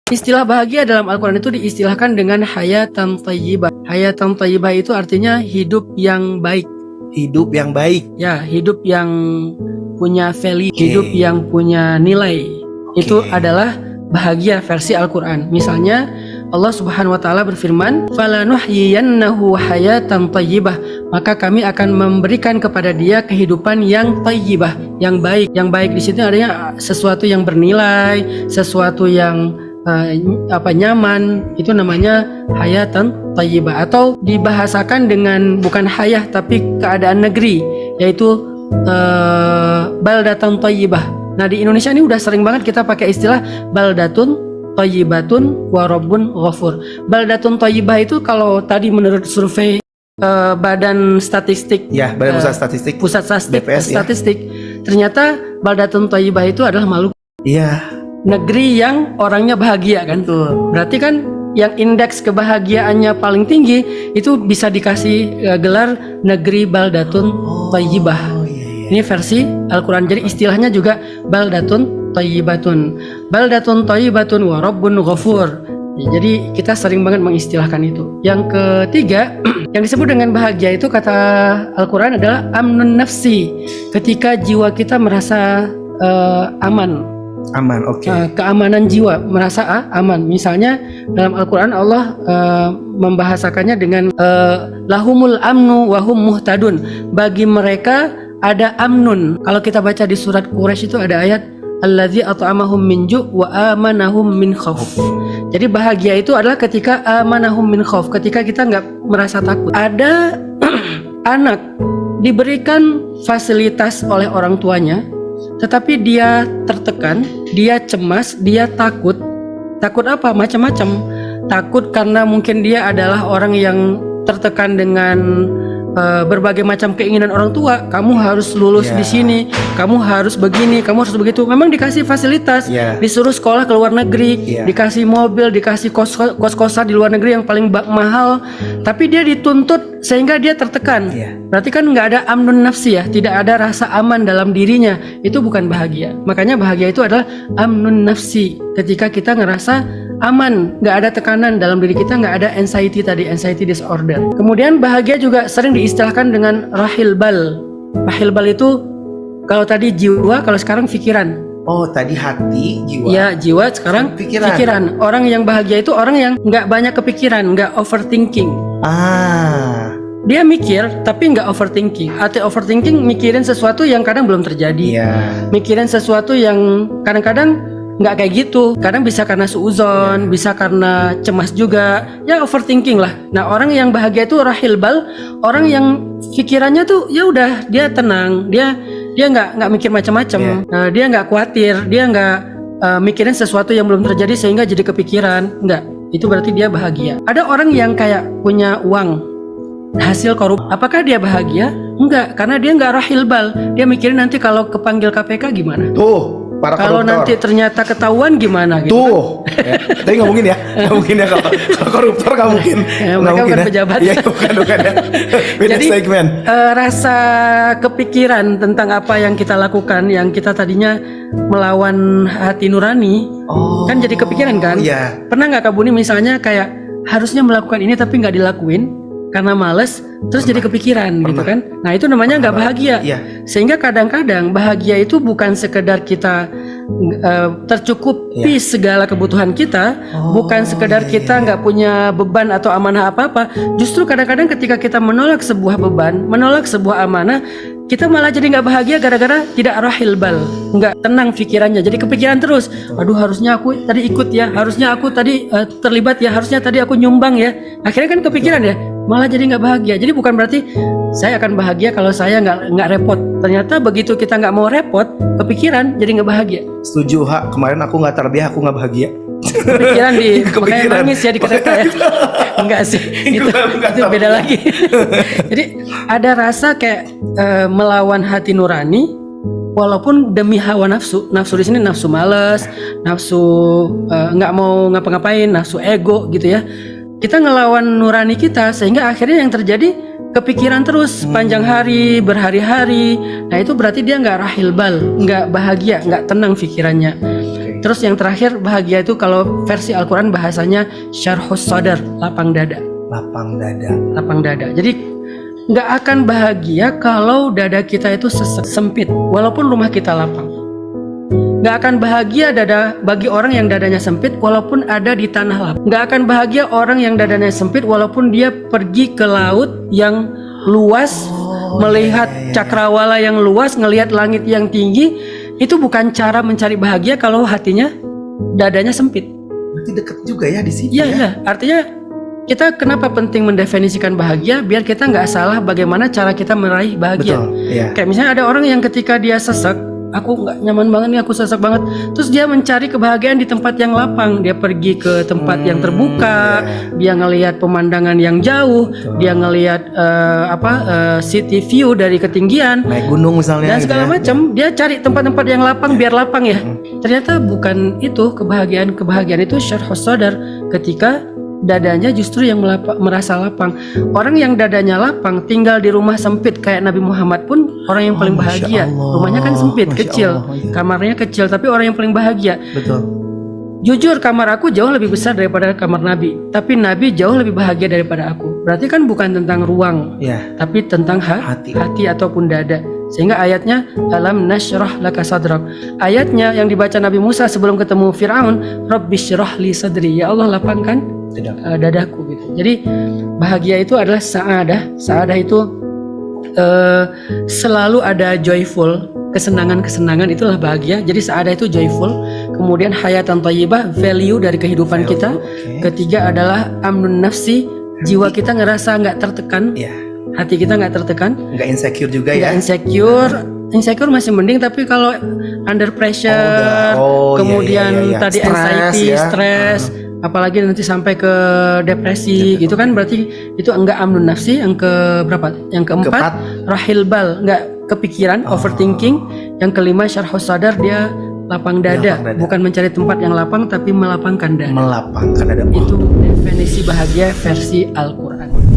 Istilah bahagia dalam Al-Quran itu diistilahkan dengan hayatan thayyibah. Hayatan thayyibah itu artinya hidup yang baik. Hidup yang baik. Ya, hidup yang punya value, hidup yang punya nilai. Itu adalah bahagia versi Al-Quran. Misalnya Allah Subhanahu wa taala berfirman, "Falanuhyiyannahu hayatan thayyibah." Maka kami akan memberikan kepada dia kehidupan yang thayyibah, yang baik. Yang baik di situ artinya sesuatu yang bernilai, sesuatu yang nyaman, itu namanya hayatan thayyibah. Atau dibahasakan dengan bukan hayah tapi keadaan negeri, yaitu baldatun thayyibah. Nah, di Indonesia ini udah sering banget kita pakai istilah baldatun thayyibatun wa rabbun ghafur. Baldatun thayyibah itu kalau tadi menurut survei Badan Statistik, Badan Pusat Statistik, BPS, Statistik, ternyata baldatun thayyibah itu adalah Maluku. Iya. Negeri yang orangnya bahagia kan. Betul. Berarti kan yang indeks kebahagiaannya paling tinggi itu bisa dikasih gelar negeri baldatun thayyibah. Ini versi Al-Quran. Jadi istilahnya juga baldatun thayyibatun. Baldatun thayyibatun wa rabbun ghafur. Jadi kita sering banget mengistilahkan itu. Yang ketiga yang disebut dengan bahagia itu kata Al-Quran adalah amnun nafsi. Ketika jiwa kita merasa aman. Keamanan jiwa, merasa aman. Misalnya dalam Al-Quran Allah membahasakannya dengan lahumul amnu wahum muhtadun. Bagi mereka ada amnun. Kalau kita baca di surat Quraisy itu ada ayat allazi at'amahum min ju' wa amanahum min khauf. Jadi bahagia itu adalah ketika amanahum min khauf, ketika kita nggak merasa takut. Ada anak diberikan fasilitas oleh orang tuanya, tetapi dia tertekan, dia cemas, dia takut. Takut apa? Macam-macam. Takut karena mungkin dia adalah orang yang tertekan dengan berbagai macam keinginan orang tua. Kamu harus lulus di sini, kamu harus begini, kamu harus begitu. Memang dikasih fasilitas, disuruh sekolah ke luar negeri, dikasih mobil, dikasih kos-kosan di luar negeri yang paling mahal. Tapi dia dituntut sehingga dia tertekan. Berarti kan nggak ada amnun nafsi ya, tidak ada rasa aman dalam dirinya. Itu bukan bahagia. Makanya bahagia itu adalah amnun nafsi. Ketika kita ngerasa aman, nggak ada tekanan dalam diri kita, nggak ada anxiety tadi, anxiety disorder. Kemudian bahagia juga sering diistilahkan dengan rahil bal. Rahil bal itu kalau tadi jiwa, kalau sekarang pikiran. Oh, tadi hati, jiwa. Ya, jiwa, sekarang pikiran. Orang yang bahagia itu orang yang nggak banyak kepikiran, nggak overthinking. Dia mikir tapi nggak overthinking. Arti overthinking mikirin sesuatu yang kadang belum terjadi. Mikirin sesuatu yang kadang-kadang nggak kayak gitu. Kadang bisa karena suuzon, bisa karena cemas juga. Ya overthinking lah. Nah, orang yang bahagia itu rahil bal, orang yang pikirannya tuh ya udah, dia tenang, dia nggak mikir macam-macam. Dia nggak khawatir, dia nggak mikirin sesuatu yang belum terjadi sehingga jadi kepikiran. Nggak. Itu berarti dia bahagia. Ada orang yang kayak punya uang hasil korup, apakah dia bahagia? Enggak, karena dia nggak rahil bal. Dia mikirin nanti kalau kepanggil KPK gimana. Kalau nanti ternyata ketahuan gimana gitu. Tapi nggak mungkin ya, nggak mungkin ya kalau koruptor nggak mungkin. Mereka bukan pejabat. Bukan ya. Jadi rasa kepikiran tentang apa yang kita lakukan, yang kita tadinya melawan hati nurani, kan jadi kepikiran kan. Pernah nggak Kak Buni misalnya kayak harusnya melakukan ini tapi nggak dilakuin karena males, terus jadi kepikiran gitu kan. Nah, itu namanya nggak bahagia. Sehingga kadang-kadang bahagia itu bukan sekedar kita tercukupi segala kebutuhan kita, bukan sekedar kita nggak punya beban atau amanah apa-apa. Justru kadang-kadang ketika kita menolak sebuah beban, menolak sebuah amanah, kita malah jadi nggak bahagia gara-gara tidak rahil bal, nggak tenang pikirannya, jadi kepikiran terus. Aduh, harusnya aku tadi ikut ya, harusnya aku tadi terlibat ya, harusnya tadi aku nyumbang ya. Akhirnya kan kepikiran ya, malah jadi nggak bahagia. Jadi bukan berarti saya akan bahagia kalau saya nggak repot. Ternyata begitu kita nggak mau repot, kepikiran jadi nggak bahagia. Setuju, Ha. Kemarin aku nggak terbiah, aku nggak bahagia. Kepikiran makanya nangis ya di kereta ya. Enggak sih, itu beda lagi. Jadi ada rasa kayak melawan hati nurani, walaupun demi hawa nafsu. Nafsu di sini nafsu malas, nafsu nggak mau ngapa-ngapain, nafsu ego gitu ya. kita ngelawan nurani kita, sehingga akhirnya yang terjadi kepikiran terus panjang hari, berhari-hari. Nah itu berarti dia nggak rahil bal, nggak bahagia, nggak tenang pikirannya. Terus yang terakhir, bahagia itu kalau versi Al-Quran bahasanya syarhus sadar, lapang dada. Lapang dada. Lapang dada. Jadi nggak akan bahagia kalau dada kita itu sempit, walaupun rumah kita lapang. Nggak akan bahagia bagi orang yang dadanya sempit walaupun ada di tanah lapang. Nggak akan bahagia orang yang dadanya sempit walaupun dia pergi ke laut yang luas, melihat cakrawala yang luas, ngelihat langit yang tinggi. Itu bukan cara mencari bahagia kalau hatinya dadanya sempit. Berarti deket juga ya di sini. Iya. Artinya kita kenapa penting mendefinisikan bahagia, biar kita nggak salah bagaimana cara kita meraih bahagia. Betul, iya. Kayak misalnya ada orang yang ketika dia sesek, aku nggak nyaman banget nih, aku sesek banget. Terus dia mencari kebahagiaan di tempat yang lapang. Dia pergi ke tempat yang terbuka, dia ngelihat pemandangan yang jauh, dia ngelihat city view dari ketinggian, naik gunung misalnya. dan segala macam. Dia cari tempat-tempat yang lapang biar lapang ya. Ternyata bukan itu kebahagiaan. Kebahagiaan itu syarhus sadar, ketika dadanya justru yang merasa lapang. Orang yang dadanya lapang tinggal di rumah sempit kayak Nabi Muhammad pun orang yang paling bahagia. Rumahnya kan sempit, kecil, kamarnya kecil, tapi orang yang paling bahagia. Betul. Jujur, kamar aku jauh lebih besar daripada kamar Nabi, tapi Nabi jauh lebih bahagia daripada aku. Berarti kan bukan tentang ruang, tapi tentang hati ataupun dada. Sehingga ayatnya alam nasyrah laka sadrak. Ayatnya yang dibaca Nabi Musa sebelum ketemu Fir'aun, Rabbishrah li sadri, ya Allah lapangkan dadaku gitu. Jadi bahagia itu adalah sa'adah. Sa'adah itu selalu ada joyful, kesenangan-kesenangan, itulah bahagia. Jadi sa'adah itu joyful. Kemudian hayatan thayyibah, value dari kehidupan kita. Ketiga adalah amnun nafsi, jiwa kita ngerasa nggak tertekan. Hati kita nggak tertekan, nggak insecure juga ya. Insecure masih mending, tapi kalau under pressure, kemudian tadi anxiety, stres, apalagi nanti sampai ke depresi gitu kan, berarti itu enggak amnun nafsi. Yang keberapa? Yang keempat rahil bal, enggak kepikiran, overthinking. Yang kelima syarhus sadar, dia lapang dada, bukan mencari tempat yang lapang tapi melapangkan dada. Melapangkan dada. Itu definisi bahagia versi Al-Quran.